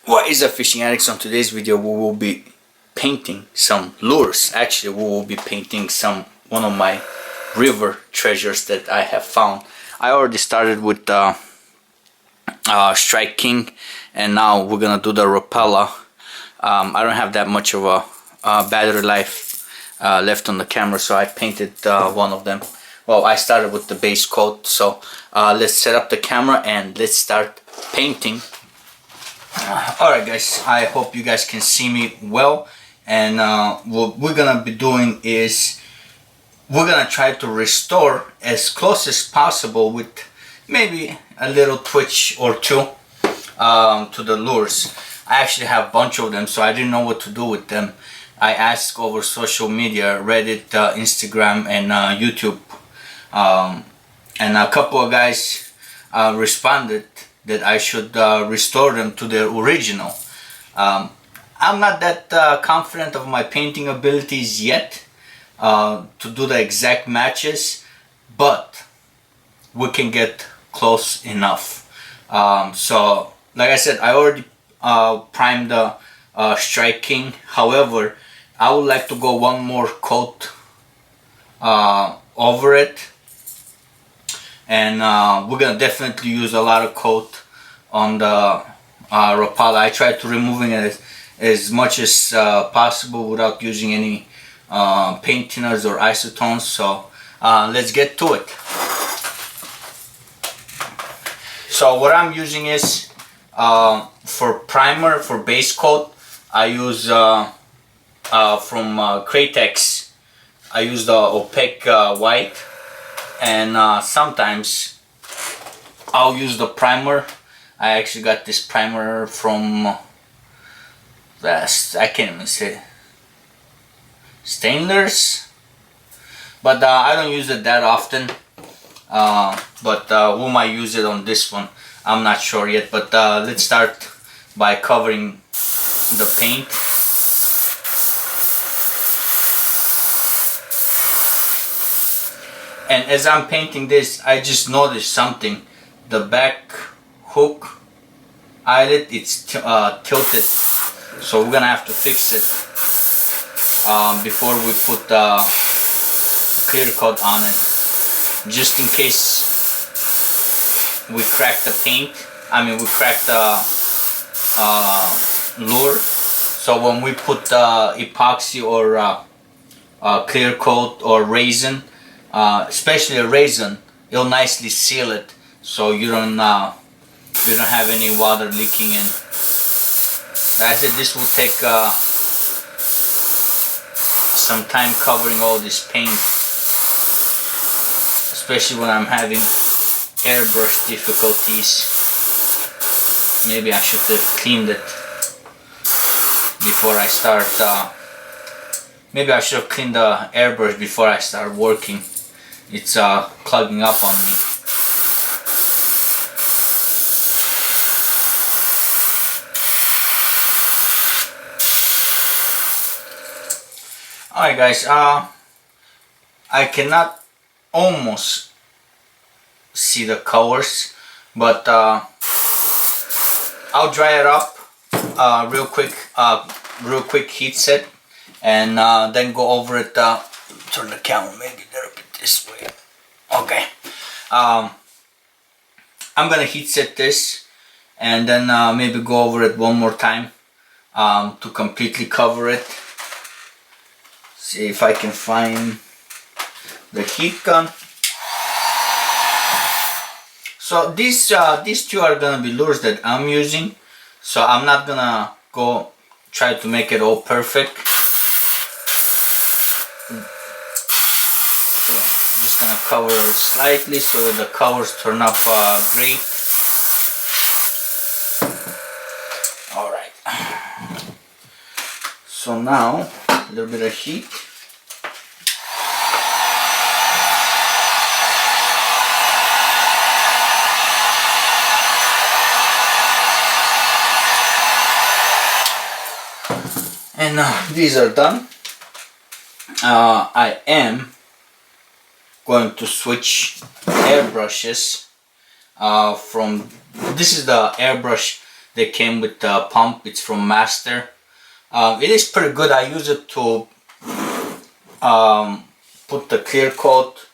What is up, fishing addicts? On today's video we will be painting some lures. Actually, we will be painting one of my river treasures that I have found. I already started with the Strike King, and now we're gonna do the Rapala. I don't have that much of a battery life left on the camera, so I painted one of them. Well, I started with the base coat, so let's set up the camera and let's start painting. Alright guys, I hope you guys can see me well, and what we're gonna be doing is we're gonna try to restore as close as possible with maybe a little twitch or two to the lures. I actually have a bunch of them, so I didn't know what to do with them. I asked over social media, Reddit, Instagram, and YouTube, and a couple of guys responded that I should restore them to their original. I'm not that confident of my painting abilities yet to do the exact matches, but we can get close enough. So like I said, I already primed the Strike King. However, I would like to go one more coat over it, and we're gonna definitely use a lot of coat on the Rapala. I tried to removing it as much as possible without using any paint thinners or isotones, so let's get to it. So what I'm using is for primer, for base coat, I use from Cratex. I use the opaque white, and sometimes I'll use the primer. I actually got this primer from I can't even say Stainless, but I don't use it that often. But we might use it on this one. I'm not sure yet. But let's start by covering the paint. And as I'm painting this, I just noticed something. The back hook eyelet, it's tilted, so we're gonna have to fix it before we put the clear coat on it, just in case we crack the paint. We crack the lure, so when we put epoxy or clear coat or resin, especially a resin, it'll nicely seal it, so you don't have any water leaking in. Like I said, this will take some time covering all this paint, especially when I'm having airbrush difficulties. Maybe I should have cleaned it before I start. Maybe I should have cleaned the airbrush before I start working. It's clogging up on me. Alright guys, I cannot almost see the colors, but I'll dry it up real quick heat set, and then go over it. Turn the camera maybe a little bit this way. Okay. I'm gonna heat set this, and then maybe go over it one more time to completely cover it. See if I can find the heat gun. So these two are gonna be lures that I'm using, so I'm not gonna go try to make it all perfect. So I'm just gonna cover it slightly so the colors turn up great. Alright, so now a little bit of heat. And these are done. I am going to switch airbrushes from, this is the airbrush They came with the pump. It's from Master. It is pretty good. I use it to put the clear coat,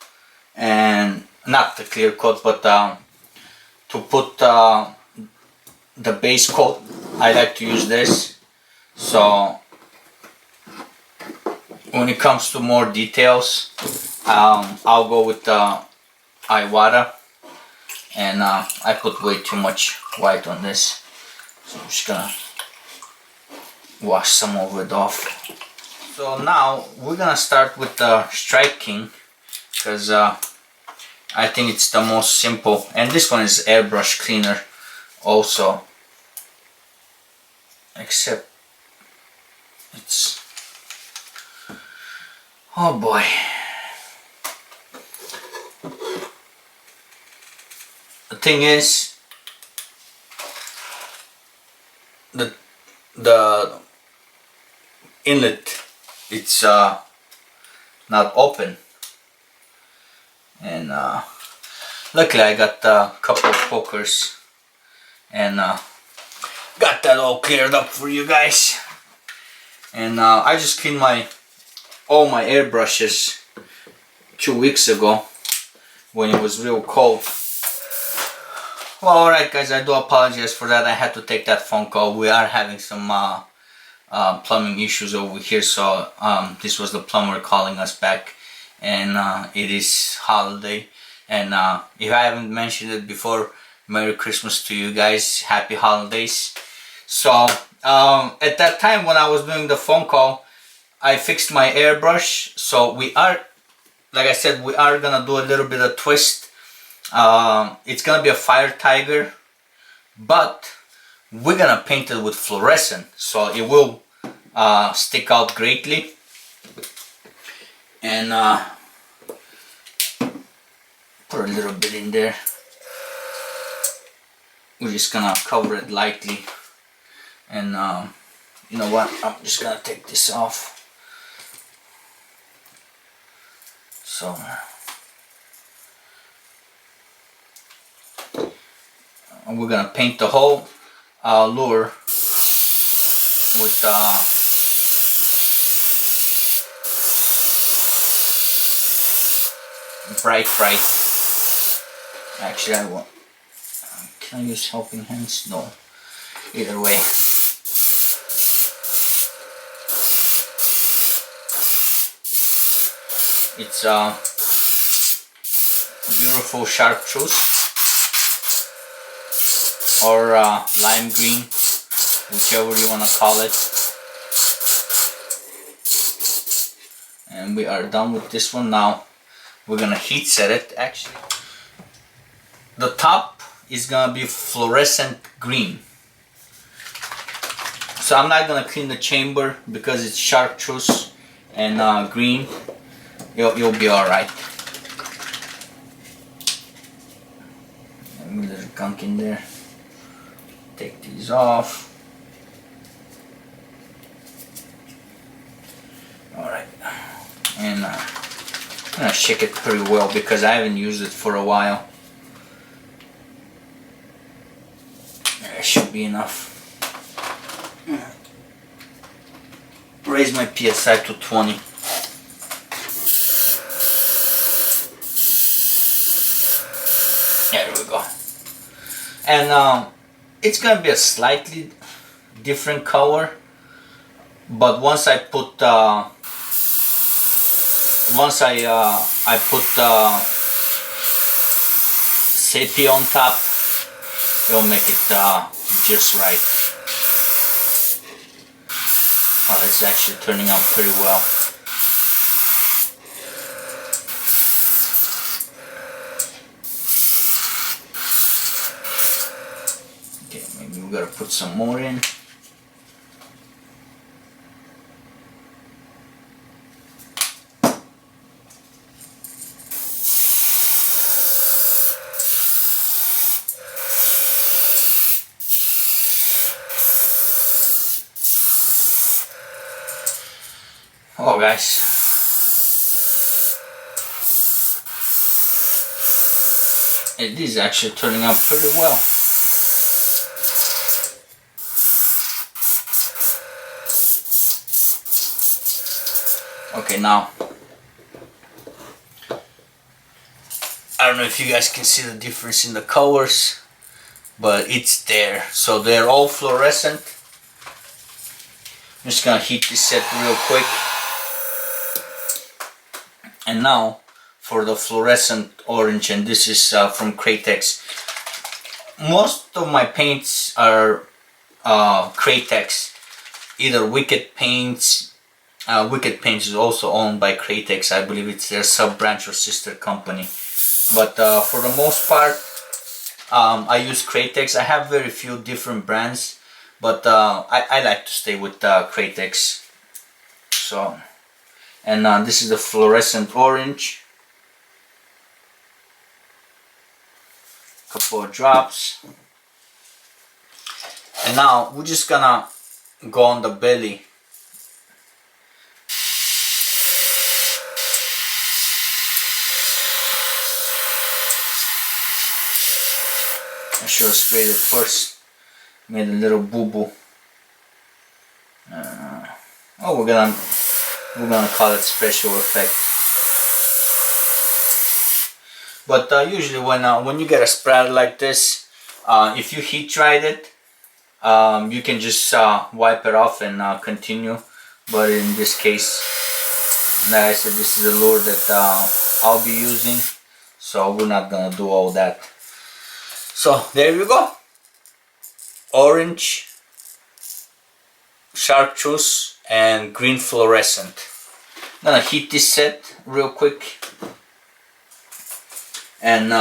and not the clear coat, but to put the base coat. I like to use this. So when it comes to more details, I'll go with the Iwata, and I put way too much white on this, so I'm just gonna wash some of it off. So now we're gonna start with the Strike King, because I think it's the most simple, and this one is airbrush cleaner also, except it's, oh boy. The thing is, the inlet, it's not open, and luckily I got a couple of pokers and got that all cleared up for you guys. And I just cleaned all my airbrushes 2 weeks ago when it was real cold. Well, alright guys, I do apologize for that. I had to take that phone call. We are having some plumbing issues over here, so this was the plumber calling us back, and it is holiday, and if I haven't mentioned it before, Merry Christmas to you guys, Happy Holidays. So at that time when I was doing the phone call, I fixed my airbrush. So we are, like I said, we are gonna do a little bit of twist. It's gonna be a Fire Tiger, but we're gonna paint it with fluorescent, so it will stick out greatly. And put a little bit in there. We're just gonna cover it lightly, and you know what, I'm just gonna take this off. So and we're gonna paint the whole lure with bright. Actually, I want. Can I use helping hands? No. Either way. It's beautiful chartreuse or lime green, whichever you want to call it. And we are done with this one. Now we're gonna heat set it. Actually, the top is gonna be fluorescent green, so I'm not gonna clean the chamber because it's chartreuse and green. You'll be all right. And there's gunk in there. Take these off. All right, and I'm gonna shake it pretty well because I haven't used it for a while. That should be enough. Raise my PSI to 20. There we go. And it's gonna be a slightly different color, but once I put sepia on top, it'll make it just right. Oh, it's actually turning out pretty well. Okay, maybe we gotta put some more in. Oh guys, it is actually turning out pretty well. Okay, now I don't know if you guys can see the difference in the colors, but it's there. So they're all fluorescent. I'm just gonna heat this set real quick. And now for the fluorescent orange, and this is from Cratex. Most of my paints are Cratex, either Wicked Paints. Wicked Paints is also owned by Cratex. I believe it's their sub-branch or sister company. But for the most part, I use Cratex. I have very few different brands, but I like to stay with Cratex. So, and this is the fluorescent orange. Couple of drops. And now we're just gonna go on the belly. I should have sprayed it first. Made a little boo-boo. Oh, we're gonna call it special effect. But usually when you get a splatter like this, if you heat dried it, you can just wipe it off and continue. But in this case, like I said, this is a lure that I'll be using, so we're not gonna do all that. So there you go. Orange, chartreuse, and green fluorescent. I'm gonna heat this set real quick. And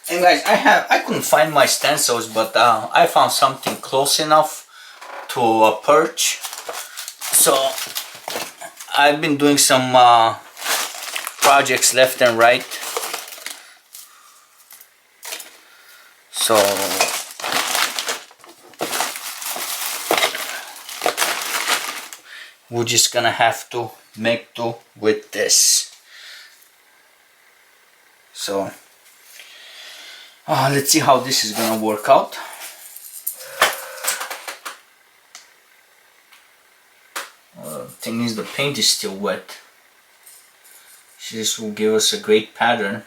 and guys, I couldn't find my stencils, but I found something close enough to a perch. So I've been doing some projects left and right. So we're just gonna have to make do with this. So let's see how this is gonna work out. Thing is, the paint is still wet. This will give us a great pattern.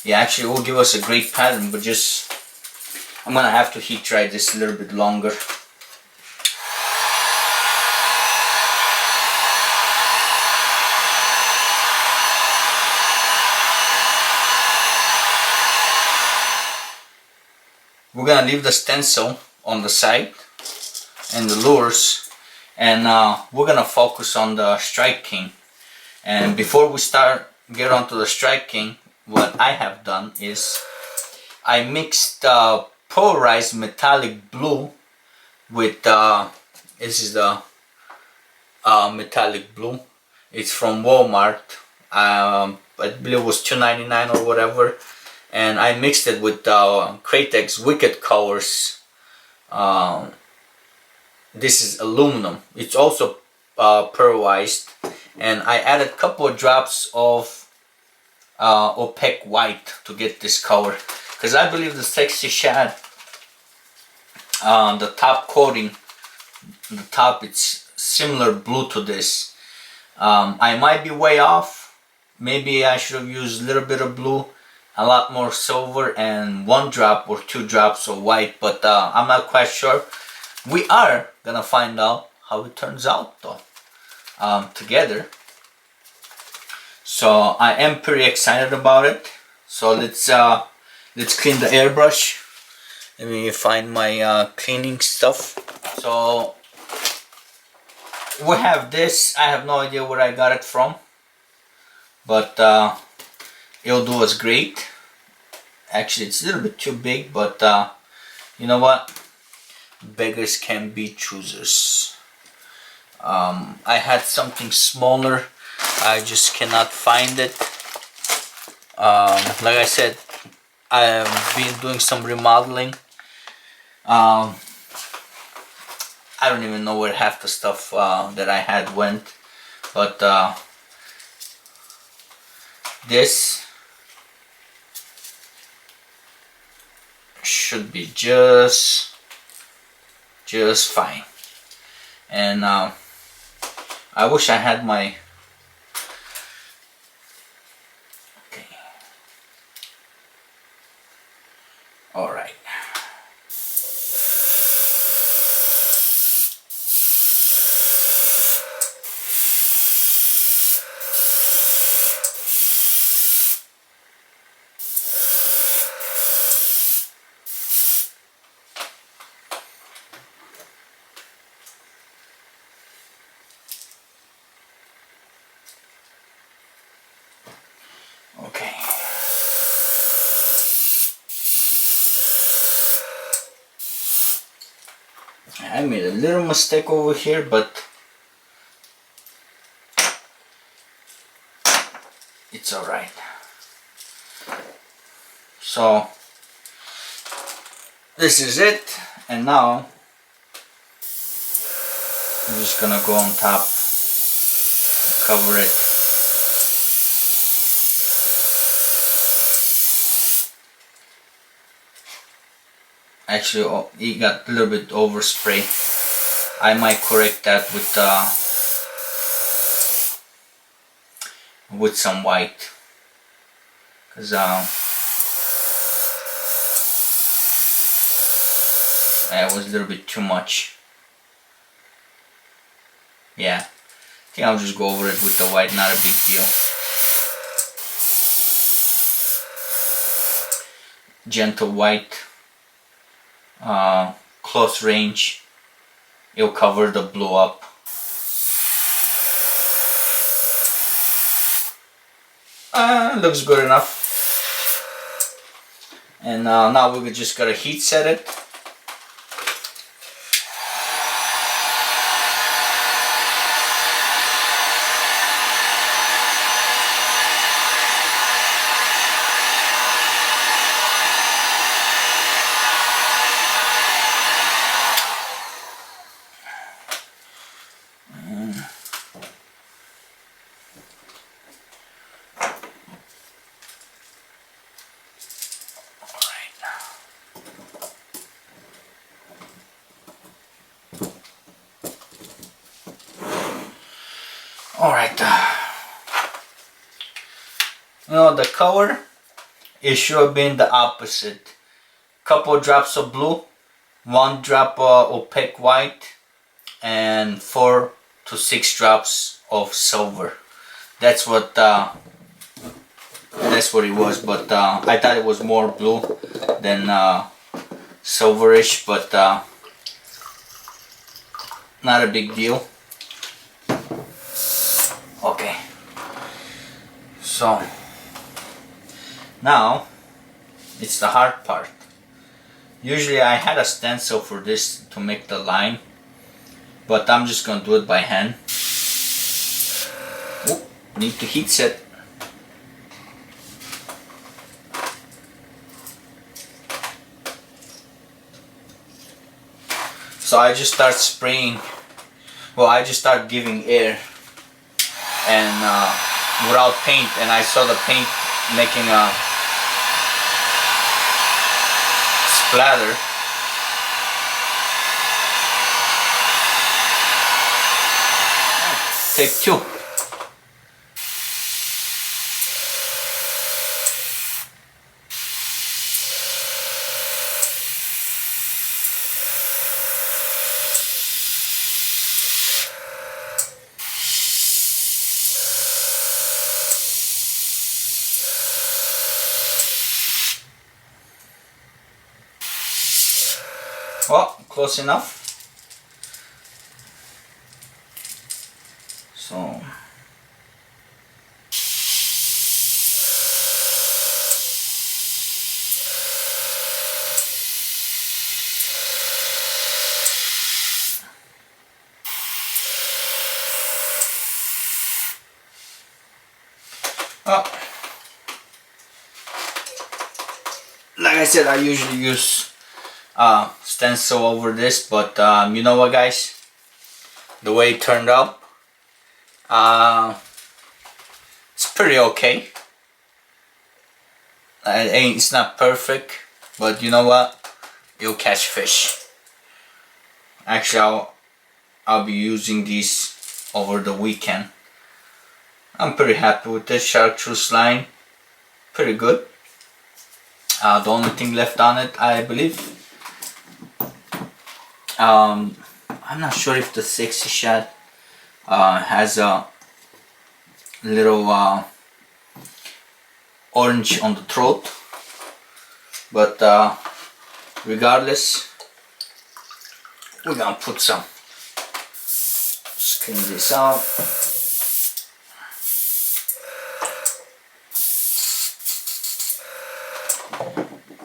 Yeah, actually it will give us a great pattern, but just I'm gonna have to heat dry this a little bit longer. We're gonna leave the stencil on the side and the lures, and we're gonna focus on the Strike King. And before we get onto the Strike King, what I have done is I mixed polarized metallic blue with this is the metallic blue. It's from Walmart. I believe it was $2.99 or whatever. And I mixed it with Cratex Wicked Colors. This is aluminum. It's also pearlized. And I added a couple of drops of opaque white to get this color. Because I believe the Sexy Shad, the top coating, the top, it's similar blue to this. I might be way off. Maybe I should have used a little bit of blue, a lot more silver, and 1 drop or 2 drops of white, but I'm not quite sure. We are gonna find out how it turns out though, together. So I am pretty excited about it. So let's clean the airbrush. Let me find my cleaning stuff. So we have this. I have no idea where I got it from, but it'll do us great. Actually, it's a little bit too big, but you know what? Beggars can be choosers. I had something smaller. I just cannot find it. Like I said, I've been doing some remodeling. I don't even know where half the stuff that I had went, but this should be just fine. And I wish I had my okay. All right. Okay. I made a little mistake over here, but it's all right. So this is it, and now I'm just gonna go on top, cover it. Actually, oh, it got a little bit overspray. I might correct that with some white, because that was a little bit too much. Yeah, I think I'll just go over it with the white, not a big deal. Gentle white, close range, it'll cover the blue up. Looks good enough. And now we just gotta heat set it. Alright, you know, the color, it should have been the opposite. Couple drops of blue, 1 drop of opaque white, and 4 to 6 drops of silver. That's what it was, but I thought it was more blue than silverish, but not a big deal. Okay, so now it's the hard part. Usually I had a stencil for this to make the line, but I'm just gonna do it by hand. Oop, need to heat set. So I just start spraying, well, I just start giving air and without paint, and I saw the paint making a splatter. Take 2. Well, close enough. So Oh, like I said, I usually use stencil over this, but you know what, guys? The way it turned out, it's pretty okay. It's not perfect, but you know what? You'll catch fish. Actually, I'll be using these over the weekend. I'm pretty happy with this chartreuse line. Pretty good. The only thing left on it, I believe, I'm not sure if the sexy shad has a little orange on the throat, but regardless, we're gonna put some. Just clean this out.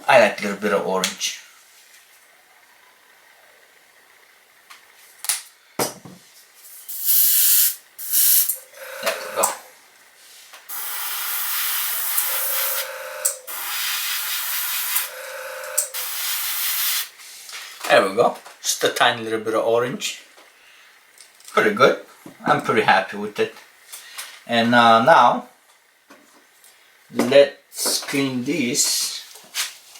I like a little bit of orange. There we go. There we go. Just a tiny little bit of orange. Pretty good. I'm pretty happy with it. And now let's clean this.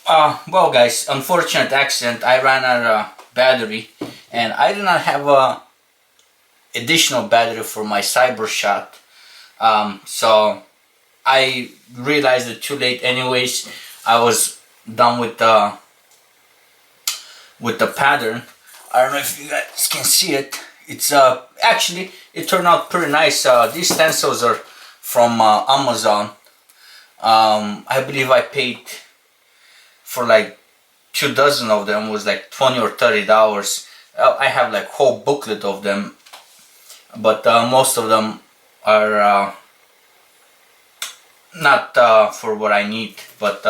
Well, guys, unfortunate accident. I ran out of battery, and I did not have a additional battery for my cyber shot. So I realized it too late. Anyways, I was done with the pattern. I don't know if you guys can see it. It's actually, it turned out pretty nice. These stencils are from Amazon. I believe I paid for like 2 dozen of them, was like $20 or $30. I have like whole booklet of them, but most of them are not for what I need. But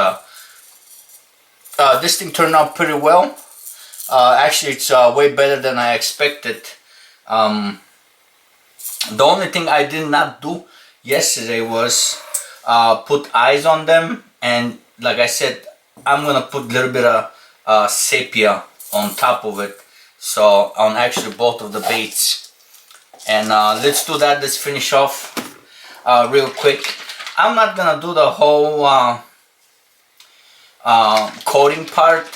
this thing turned out pretty well. Actually, it's way better than I expected. The only thing I did not do yesterday was put eyes on them, and like I said, I'm gonna put a little bit of sepia on top of it, so on actually both of the baits. And let's do that. Let's finish off real quick. I'm not gonna do the whole coating part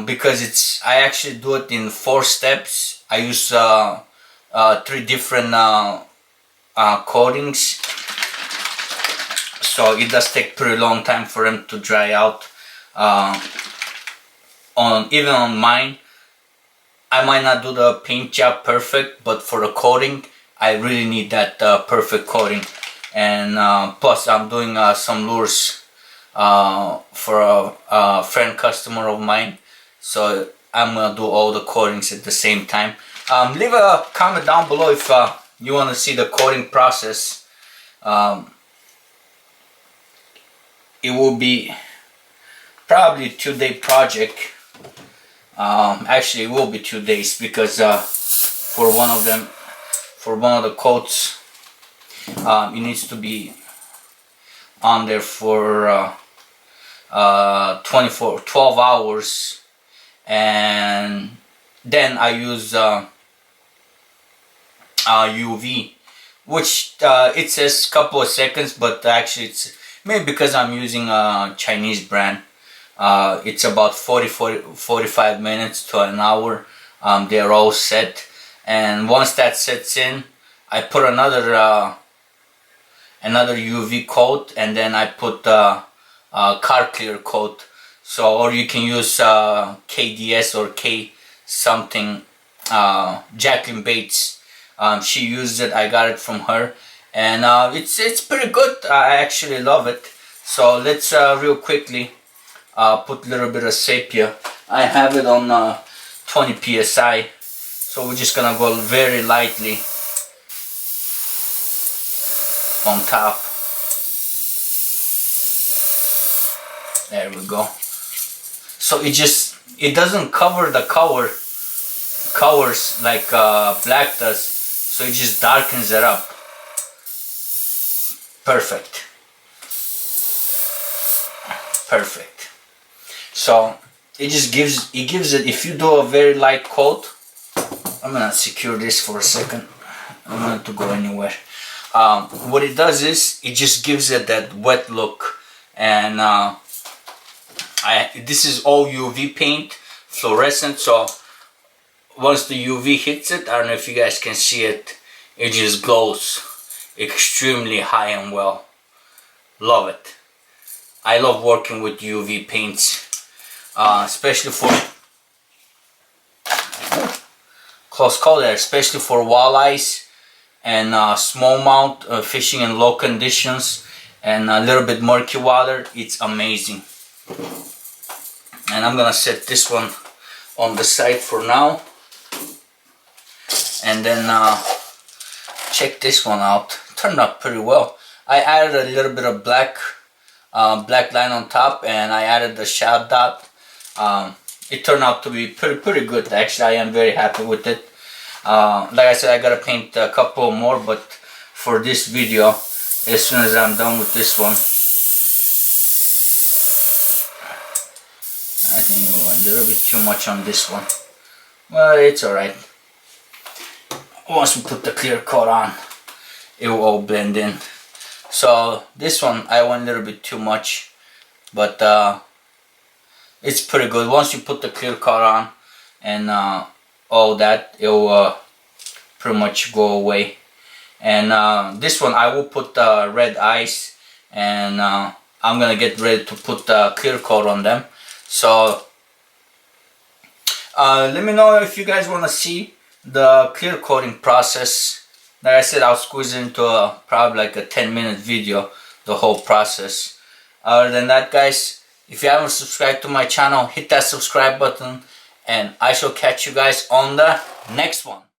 because I actually do it in 4 steps. I use 3 different coatings, so it does take pretty long time for them to dry out. Even on mine, I might not do the paint job perfect, but for the coating, I really need that perfect coating. And plus, I'm doing some lures for a friend customer of mine, so I'm gonna do all the coatings at the same time. Leave a comment down below if you want to see the coating process. It will be probably a 2-day project. Actually, it will be 2 days because for one of the coats, it needs to be on there for 12 hours, and then I use UV, which it says couple of seconds, but actually it's maybe because I'm using a Chinese brand. It's about 45 minutes to an hour. They're all set, and once that sets in, I put another UV coat, and then I put car clear coat. So, or you can use KDS or K something. Jacqueline Bates, she used it. I got it from her, and it's pretty good. I actually love it. So let's real quickly put a little bit of sepia. I have it on 20 psi, so we're just gonna go very lightly on top. There we go. So it doesn't cover the colors like black does, so it just darkens it up. Perfect. Perfect. So it just gives it, if you do a very light coat, I'm gonna secure this for a second. I don't want it to go anywhere. What it does is it just gives it that wet look, and this is all UV paint, fluorescent. So once the UV hits it, I don't know if you guys can see it, it just glows extremely high and well. Love it. I love working with UV paints, especially for close call there, especially for walleyes and smallmouth fishing in low conditions and a little bit murky water. It's amazing. And I'm gonna set this one on the side for now, and then check this one out. Turned out pretty well. I added a little bit of black line on top, and I added the shadow dot. It turned out to be pretty good. Actually, I am very happy with it. Like I said, I gotta paint a couple more, but for this video, as soon as I'm done with this one, I think we went a little bit too much on this one. Well, it's alright. Once we put the clear coat on, it will all blend in. So this one I went a little bit too much, but it's pretty good. Once you put the clear coat on and all that, it will pretty much go away. And this one I will put red eyes, and I'm gonna get ready to put the clear coat on them. So let me know if you guys want to see the clear coating process. Like I said, I'll squeeze it into probably like a 10-minute video, the whole process. Other than that, guys, if you haven't subscribed to my channel, hit that subscribe button, and I shall catch you guys on the next one.